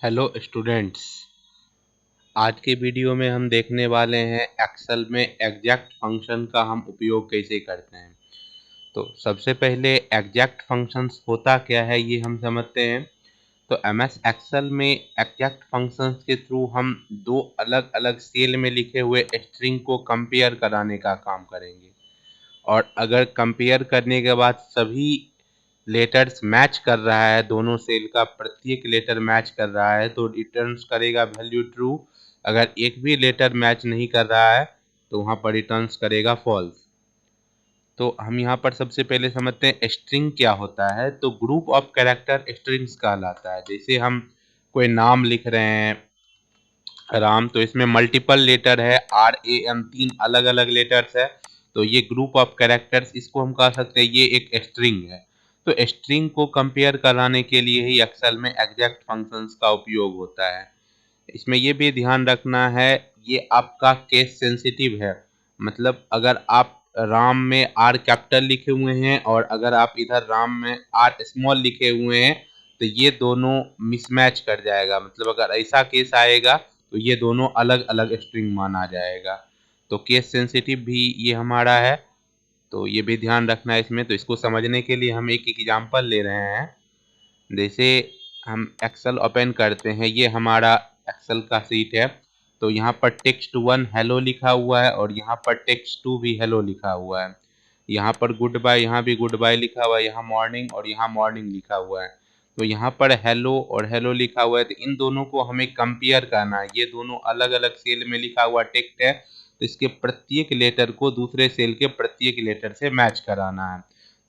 Hello students. आज के video में हम देखने वाले हैं एक्सेल में एग्जैक्ट फंक्शन का हम उपयोग कैसे करते हैं। तो सबसे पहले एग्जैक्ट फंक्शंस होता क्या है ये हम समझते हैं। तो एमएस एक्सेल में एग्जैक्ट फंक्शंस के थ्रू हम दो अलग अलग सेल में लिखे हुए स्ट्रिंग को कंपेयर कराने का काम करेंगे, और अगर कंपेयर करने के बाद सभी लेटर्स मैच कर रहा है, दोनों सेल का प्रत्येक लेटर मैच कर रहा है तो रिटर्न्स करेगा वैल्यू ट्रू। अगर एक भी लेटर मैच नहीं कर रहा है तो वहाँ पर रिटर्न्स करेगा फॉल्स। तो हम यहाँ पर सबसे पहले समझते हैं स्ट्रिंग क्या होता है। तो ग्रुप ऑफ कैरेक्टर स्ट्रिंग्स कहलाता है। जैसे हम कोई नाम लिख रहे हैं राम, तो इसमें मल्टीपल लेटर है, RAM, 3 अलग अलग लेटर्स है, तो ये ग्रुप ऑफ कैरेक्टर्स, इसको हम कह सकते हैं ये एक स्ट्रिंग है। तो स्ट्रिंग को कंपेयर कराने के लिए ही एक्सेल में एग्जैक्ट फंक्शंस का उपयोग होता है। इसमें ये भी ध्यान रखना है, ये आपका केस सेंसिटिव है। मतलब अगर आप राम में आर कैपिटल लिखे हुए हैं और अगर आप इधर राम में आर स्मॉल लिखे हुए हैं तो ये दोनों मिसमैच कर जाएगा। मतलब अगर ऐसा केस आएगा तो ये दोनों अलग अलग स्ट्रिंग माना जाएगा। तो केस सेंसिटिव भी ये हमारा है, तो ये भी ध्यान रखना है इसमें। तो इसको समझने के लिए हम एक एग्जांपल ले रहे हैं। जैसे हम एक्सेल ओपन करते हैं, ये हमारा एक्सेल का सीट है। तो यहाँ पर टेक्स्ट 1 हेलो लिखा हुआ है और यहाँ पर टेक्स्ट 2 भी हेलो लिखा हुआ है। यहाँ पर गुड बाय, यहाँ भी गुड बाय लिखा हुआ है, यहाँ मॉर्निंग और यहाँ मॉर्निंग लिखा हुआ है। तो यहाँ पर हेलो और हेलो लिखा हुआ है, तो इन दोनों को हमें कंपेयर करना है। ये दोनों अलग अलग सेल में लिखा हुआ टेक्स्ट है, तो इसके प्रत्येक लेटर को दूसरे सेल के प्रत्येक लेटर से मैच कराना है।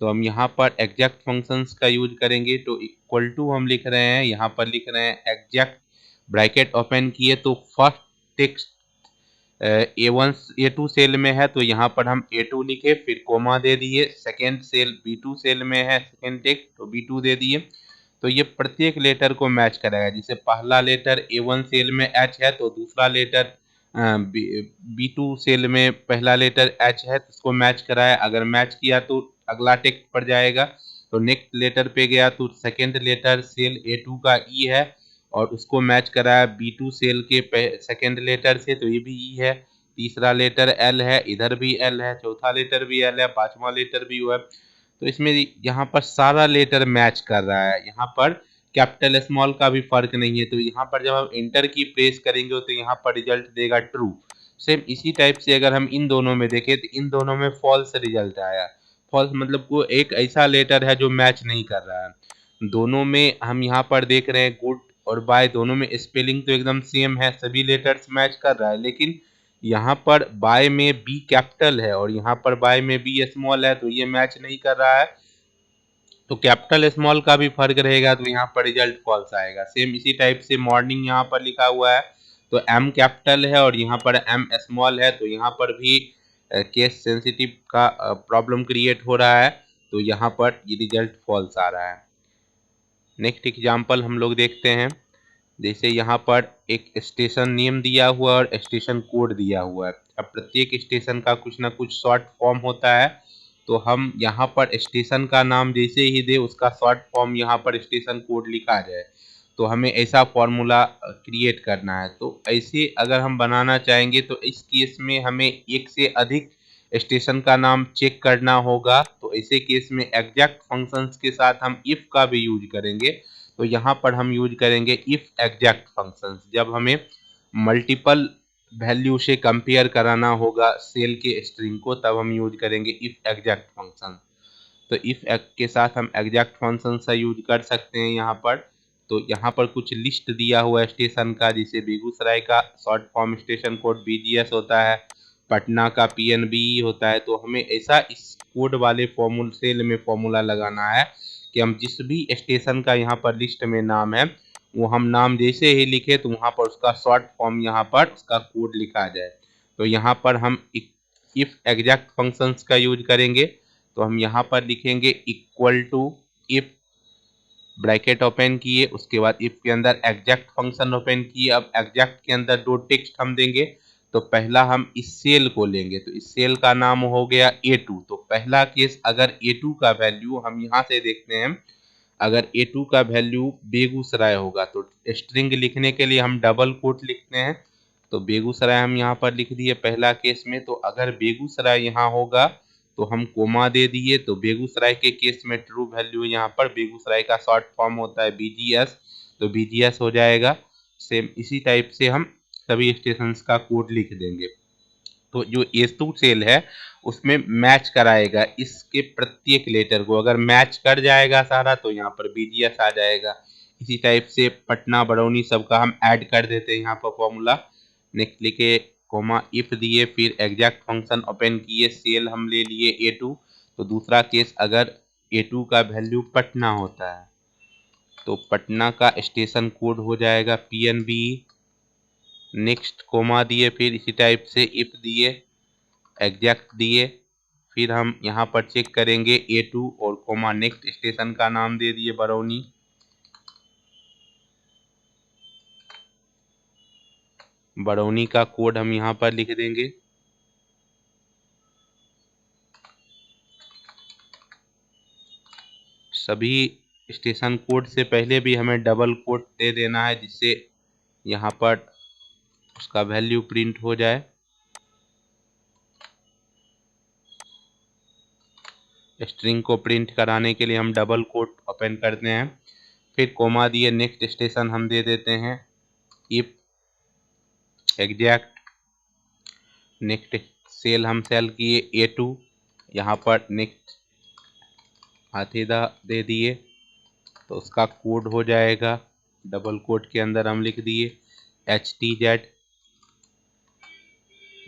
तो हम यहाँ पर एग्जैक्ट फंक्शंस का यूज करेंगे। तो इक्वल टू हम लिख रहे हैं, यहाँ पर लिख रहे हैं एग्जैक्ट, ब्रैकेट ओपन किए तो first text A1 A2 cell में है तो यहाँ पर हम A2 लिखे, फिर कोमा दे दिए। सेकेंड सेल B2 सेल में है, सेकेंड टेक्स्ट तो B2 दे दिए। तो ये प्रत्येक लेटर को मैच कराएगा। जैसे पहला लेटर A1 सेल में H है तो दूसरा लेटर B2 सेल में पहला लेटर H है तो इसको मैच कराया। अगर मैच किया तो अगला टेक्स्ट पर जाएगा। तो नेक्स्ट लेटर पे गया तो सेकेंड लेटर सेल A2 का E है और उसको मैच कराया B2 सेल के सेकेंड लेटर से, तो ये भी E है। तीसरा लेटर L है, इधर भी L है, चौथा लेटर भी L है, पांचवा लेटर भी वो है। तो इसमें यहाँ पर सारा लेटर मैच कर रहा है। यहाँ पर कैपिटल स्मॉल का भी फर्क नहीं है। तो यहाँ पर जब हम इंटर की प्रेस करेंगे तो यहाँ पर रिजल्ट देगा ट्रू। सेम इसी टाइप से अगर हम इन दोनों में देखें तो इन दोनों में फॉल्स रिजल्ट आया। फॉल्स मतलब वो एक ऐसा लेटर है जो मैच नहीं कर रहा है। दोनों में हम यहाँ पर देख रहे हैं गुड और बाय, दोनों में स्पेलिंग तो एकदम सेम है, सभी लेटर्स मैच कर रहा है। लेकिन यहाँ पर बाय में बी कैपिटल है और यहाँ पर बाय में बी स्मॉल है, तो ये मैच नहीं कर रहा है। तो कैपिटल स्मॉल का भी फर्क रहेगा तो यहाँ पर रिजल्ट फॉल्स आएगा। सेम इसी टाइप से मॉर्निंग यहाँ पर लिखा हुआ है तो एम कैपिटल है और यहाँ पर एम स्मॉल है, तो यहाँ पर भी केस सेंसिटिव का प्रॉब्लम क्रिएट हो रहा है, तो यहाँ पर ये रिजल्ट फॉल्स आ रहा है। नेक्स्ट एग्जाम्पल हम लोग देखते हैं। जैसे यहाँ पर एक स्टेशन नेम दिया हुआ और स्टेशन कोड दिया हुआ है। अब प्रत्येक स्टेशन का कुछ ना कुछ शॉर्ट फॉर्म होता है, तो हम यहाँ पर स्टेशन का नाम जैसे ही दे उसका शॉर्ट फॉर्म यहाँ पर स्टेशन कोड लिखा जाए। तो हमें ऐसा फॉर्मूला क्रिएट करना है। तो ऐसे अगर हम बनाना चाहेंगे तो इस केस में हमें एक से अधिक स्टेशन का नाम चेक करना होगा। तो ऐसे केस में एग्जैक्ट फंक्शंस के साथ हम इफ का भी यूज करेंगे। तो यहाँ पर हम यूज करेंगे इफ एग्जैक्ट फंक्शंस। जब हमें मल्टीपल वैल्यू से कंपेयर कराना होगा सेल के स्ट्रिंग को, तब हम यूज करेंगे इफ एग्जैक्ट फंक्शन। तो इफ के साथ हम एग्जैक्ट फंक्शन का यूज कर सकते हैं यहाँ पर। तो यहाँ पर कुछ लिस्ट दिया हुआ है स्टेशन का, जैसे बेगूसराय का short form station code BGS होता है, पटना का PNBE होता है। तो हमें ऐसा इस कोड वाले फॉर्मूल सेल में फॉर्मूला लगाना है कि हम जिस भी स्टेशन का यहाँ पर लिस्ट में नाम है वो हम नाम जैसे ही लिखे तो वहाँ पर उसका शॉर्ट फॉर्म यहाँ पर उसका कोड लिखा जाए। तो यहाँ पर हम इफ एग्जैक्ट फंक्शंस का यूज करेंगे। तो हम यहाँ पर लिखेंगे equal to if, bracket open किए, उसके बाद इफ के अंदर एग्जैक्ट फंक्शन ओपन किए। अब एग्जैक्ट के अंदर दो टेक्स्ट हम देंगे। तो पहला हम इस सेल को लेंगे, तो इस सेल का नाम हो गया A2। तो पहला केस अगर A2 का वैल्यू हम यहाँ से देखते हैं, अगर A2 का वैल्यू बेगूसराय होगा तो स्ट्रिंग लिखने के लिए हम डबल कोट लिखते हैं। तो बेगूसराय हम यहाँ पर लिख दिए पहला केस में। तो अगर बेगूसराय यहाँ होगा तो हम कोमा दे दिए। तो बेगूसराय के केस में ट्रू वैल्यू यहाँ पर, बेगूसराय का शॉर्ट फॉर्म होता है BGS, तो BGS हो जाएगा। सेम इसी टाइप से हम सभी स्टेशन का कोड लिख देंगे। तो जो A2 सेल है उसमें मैच कराएगा इसके प्रत्येक लेटर को। अगर मैच कर जाएगा सारा तो यहाँ पर BGS आ जाएगा। इसी टाइप से पटना, बरौनी सबका हम ऐड कर देते हैं यहाँ पर फॉर्मूला। नेक्स्ट लिखे कोमा इफ दिए, फिर एग्जैक्ट फंक्शन ओपन किए, सेल हम ले लिए A2। तो दूसरा केस अगर A2 का वैल्यू पटना होता है तो पटना का स्टेशन कोड हो जाएगा PNB। नेक्स्ट कोमा दिए, फिर इसी टाइप से इफ दिए, एग्जैक्ट दिए, फिर हम यहाँ पर चेक करेंगे A2 और कोमा नेक्स्ट स्टेशन का नाम दे दिए बरौनी। बरौनी का कोड हम यहाँ पर लिख देंगे। सभी स्टेशन कोड से पहले भी हमें डबल कोड दे देना है जिससे यहाँ पर उसका वैल्यू प्रिंट हो जाए। स्ट्रिंग को प्रिंट कराने के लिए हम डबल कोट ओपन करते हैं, फिर कोमा दिए, नेक्स्ट स्टेशन हम दे देते हैं इफ एग्जैक्ट, नेक्स्ट सेल हम सेल किए A2, यहाँ पर नेक्स्ट हाथीदा दे दिए तो उसका कोड हो जाएगा, डबल कोट के अंदर हम लिख दिए HTZ।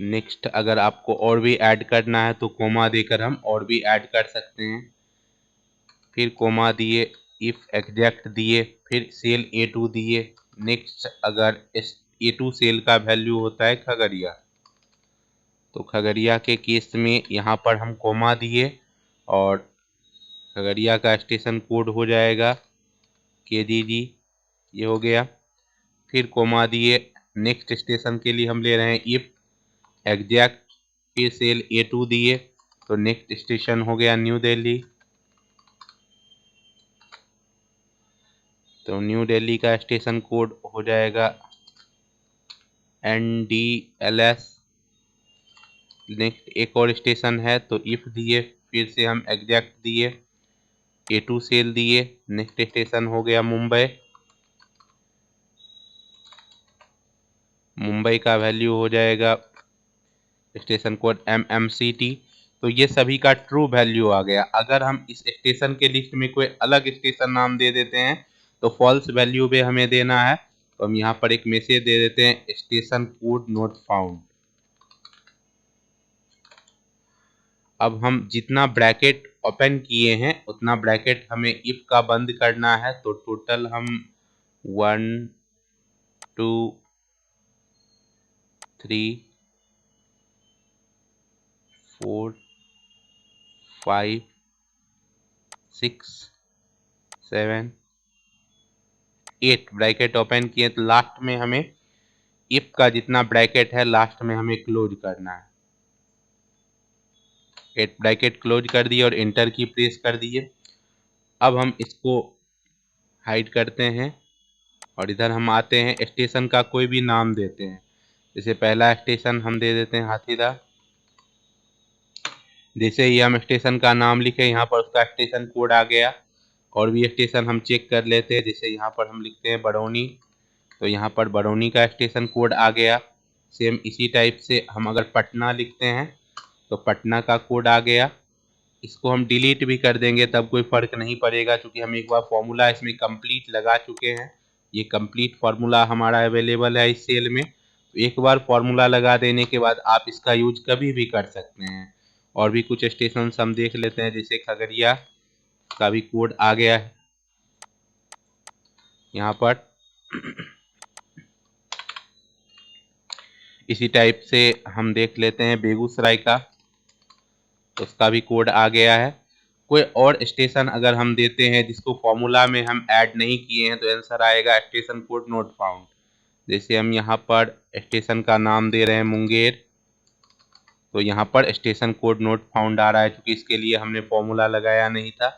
नेक्स्ट अगर आपको और भी ऐड करना है तो कोमा देकर हम और भी ऐड कर सकते हैं। फिर कोमा दिए, इफ एग्जैक्ट दिए, फिर सेल A2 दिए। नेक्स्ट अगर A2 सेल का वैल्यू होता है खगड़िया तो खगड़िया के केस में यहाँ पर हम कोमा दिए और खगड़िया का स्टेशन कोड हो जाएगा KGG, ये हो गया। फिर कोमा दिए, नेक्स्ट स्टेशन के लिए हम ले रहे हैं इफ एग्जैक्ट, फिर सेल A2 दिए तो नेक्स्ट स्टेशन हो गया न्यू दिल्ली। तो न्यू दिल्ली का स्टेशन कोड हो जाएगा NDLS। नेक्स्ट एक और स्टेशन है तो इफ दिए, फिर से हम एग्जैक्ट दिए, A2 सेल दिए, नेक्स्ट स्टेशन हो गया मुंबई। मुंबई का वैल्यू हो जाएगा स्टेशन कोड MMCT। तो ये सभी का ट्रू वैल्यू आ गया। अगर हम इस स्टेशन के लिस्ट में कोई अलग स्टेशन नाम दे देते हैं तो फॉल्स वैल्यू भी हमें देना है। तो हम यहाँ पर एक मैसेज दे देते हैं स्टेशन कोड नॉट फाउंड। अब हम जितना ब्रैकेट ओपन किए हैं उतना ब्रैकेट हमें इफ का बंद करना है। तो टोटल हम 1 2 3 4 5 6 7 8 ब्रैकेट ओपन किए। तो लास्ट में हमें इफ का जितना ब्रैकेट है लास्ट में हमें क्लोज करना है। 8 ब्रैकेट क्लोज कर दिए और एंटर की प्रेस कर दिए। अब हम इसको हाइड करते हैं और इधर हम आते हैं, स्टेशन का कोई भी नाम देते हैं। जैसे पहला स्टेशन हम दे देते हैं हाथीदा। जैसे ही हम स्टेशन का नाम लिखे यहाँ पर उसका स्टेशन कोड आ गया। और भी स्टेशन हम चेक कर लेते हैं, जैसे यहाँ पर हम लिखते हैं बरौनी तो यहाँ पर बरौनी का स्टेशन कोड आ गया। सेम इसी टाइप से हम अगर पटना लिखते हैं तो पटना का कोड आ गया। इसको हम डिलीट भी कर देंगे तब कोई फ़र्क नहीं पड़ेगा क्योंकि हम एक बार फॉर्मूला इसमें कंप्लीट लगा चुके हैं। ये कंप्लीट फार्मूला हमारा अवेलेबल है इस सेल में। तो एक बार फार्मूला लगा देने के बाद आप इसका यूज कभी भी कर सकते हैं। और भी कुछ स्टेशन हम देख लेते हैं, जैसे खगड़िया का भी कोड आ गया है यहाँ पर। इसी टाइप से हम देख लेते हैं बेगूसराय का, तो उसका भी कोड आ गया है। कोई और स्टेशन अगर हम देते हैं जिसको फॉर्मूला में हम ऐड नहीं किए हैं तो आंसर आएगा स्टेशन कोड नॉट फाउंड। जैसे हम यहाँ पर स्टेशन का नाम दे रहे हैं मुंगेर तो यहाँ पर स्टेशन कोड नॉट फाउंड आ रहा है क्योंकि इसके लिए हमने फॉर्मूला लगाया नहीं था।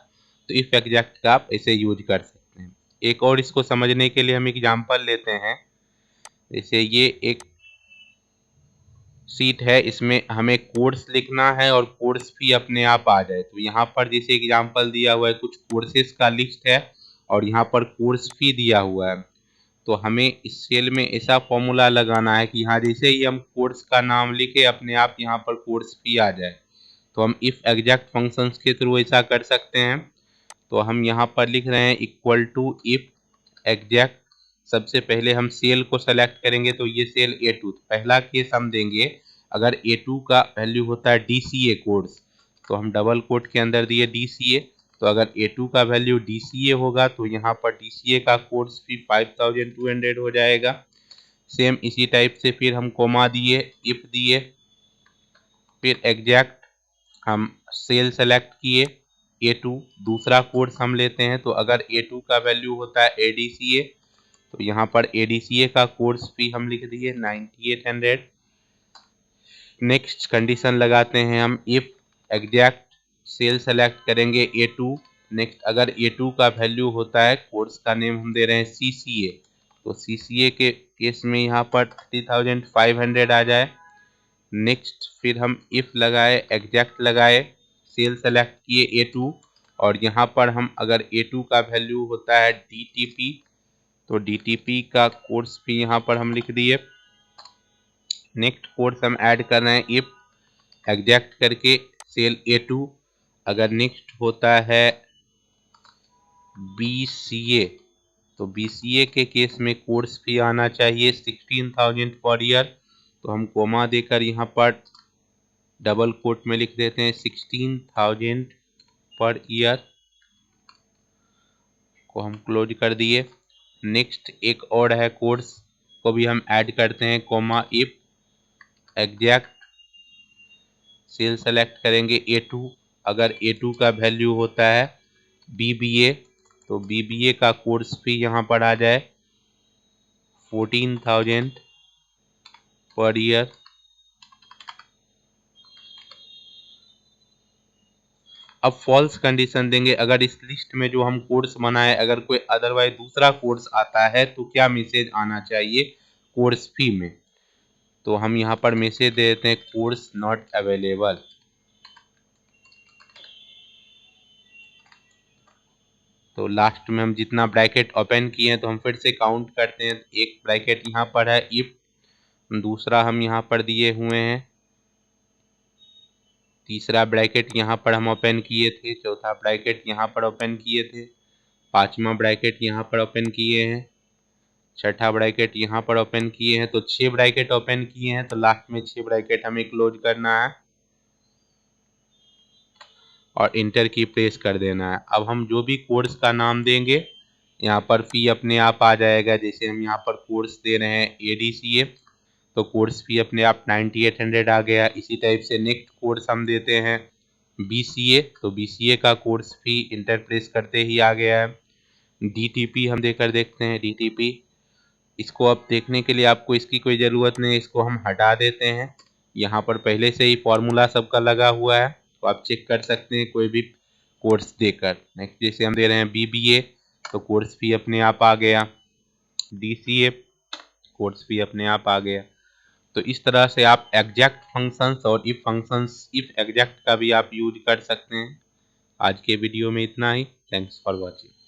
तो इफ एग्जैक्ट का आप ऐसे यूज कर सकते हैं। एक और इसको समझने के लिए हम एग्जांपल लेते हैं। जैसे ये एक सीट है, इसमें हमें कोर्स लिखना है और कोर्स फी अपने आप आ जाए। तो यहाँ पर जैसे एग्जांपल दिया हुआ है, कुछ कोर्सेज का लिस्ट है और यहाँ पर कोर्स फी दिया हुआ है। तो हमें इस सेल में ऐसा फॉर्मूला लगाना है कि यहाँ जैसे ही हम कोर्स का नाम लिखे अपने आप यहाँ पर कोर्स फी आ जाए। तो हम इफ एग्जैक्ट फंक्शंस के थ्रू ऐसा कर सकते हैं। तो हम यहाँ पर लिख रहे हैं इक्वल टू इफ एग्जैक्ट। सबसे पहले हम सेल को सेलेक्ट करेंगे, तो ये सेल A2, पहला केस हम देंगे अगर A2 का वैल्यू होता है DCA कोर्स, तो हम डबल कोट के अंदर दिए DCA। तो अगर A2 का वैल्यू DCA होगा तो यहाँ पर DCA का कोर्स फी 5200 हो जाएगा। सेम इसी टाइप से फिर हम कोमा दिए, इफ दिए, फिर एग्जैक्ट, हम सेल सेलेक्ट किए, A2 दूसरा कोर्स हम लेते हैं। तो अगर A2 का वैल्यू होता है ADCA, तो यहाँ पर ADCA का कोर्स फी हम लिख दिए 9800। नेक्स्ट कंडीशन लगाते हैं हम, इफ एग्जैक्ट सेल सेलेक्ट करेंगे A2। नेक्स्ट अगर A2 का वैल्यू होता है, कोर्स का नेम हम दे रहे हैं CCA, तो CCA के केस में यहाँ पर 3500 आ जाए। नेक्स्ट फिर हम इफ लगाए, एग्जैक्ट लगाए, सेल सेलेक्ट किए A2 और यहाँ पर हम अगर A2 का वैल्यू होता है DTP, तो DTP का कोर्स भी यहाँ पर हम लिख दिए। नेक्स्ट कोर्स हम ऐड कर रहे हैं इफ एग्जैक्ट करके सेल A2, अगर नेक्स्ट होता है BCA, तो BCA के केस में कोर्स फी आना चाहिए 16,000 पर ईयर। तो हम कोमा देकर यहाँ पर डबल कोट में लिख देते हैं 16,000 पर ईयर, को हम क्लोज कर दिए। नेक्स्ट एक और है कोर्स, को भी हम ऐड करते हैं, comma if exact cell select करेंगे A2, अगर A2 का वैल्यू होता है BBA, तो BBA का कोर्स फी यहाँ पर आ जाए 14,000 पर ईयर। अब फॉल्स कंडीशन देंगे, अगर इस लिस्ट में जो हम कोर्स बनाए अगर कोई अदरवाइज दूसरा कोर्स आता है तो क्या मैसेज आना चाहिए कोर्स फी में। तो हम यहाँ पर मैसेज दे देते हैं कोर्स नॉट अवेलेबल। तो लास्ट में हम जितना ब्रैकेट ओपन किए हैं तो हम फिर से काउंट करते हैं। एक ब्रैकेट यहाँ पर है इफ, दूसरा हम यहाँ पर दिए हुए हैं, तीसरा ब्रैकेट यहाँ पर हम ओपन किए थे, चौथा ब्रैकेट यहाँ पर ओपन किए थे, पांचवा ब्रैकेट यहाँ पर ओपन किए हैं, छठा ब्रैकेट यहाँ पर ओपन किए हैं। तो 6 ब्रैकेट ओपन किए हैं, तो लास्ट में 6 ब्रैकेट हमें क्लोज करना है और इंटर की प्रेस कर देना है। अब हम जो भी कोर्स का नाम देंगे यहाँ पर फी अपने आप आ जाएगा। जैसे हम यहाँ पर कोर्स दे रहे हैं ADCA, तो कोर्स फी अपने आप 9800 आ गया। इसी टाइप से नेक्स्ट कोर्स हम देते हैं BCA, तो BCA का कोर्स फी इंटर प्रेस करते ही आ गया है। DTP हम देकर देखते हैं, DTP, इसको अब देखने के लिए आपको इसकी कोई ज़रूरत नहीं है, इसको हम हटा देते हैं। यहाँ पर पहले से ही फॉर्मूला सबका लगा हुआ है, तो आप चेक कर सकते हैं कोई भी कोर्स देकर। नेक्स्ट जैसे हम दे रहे हैं BBA, तो कोर्स फी अपने आप आ गया, DCA कोर्स फी अपने आप आ गया। तो इस तरह से आप एग्जैक्ट फंक्शंस और इफ फंक्शंस, इफ एग्जैक्ट का भी आप यूज कर सकते हैं। आज के वीडियो में इतना ही। Thanks for watching.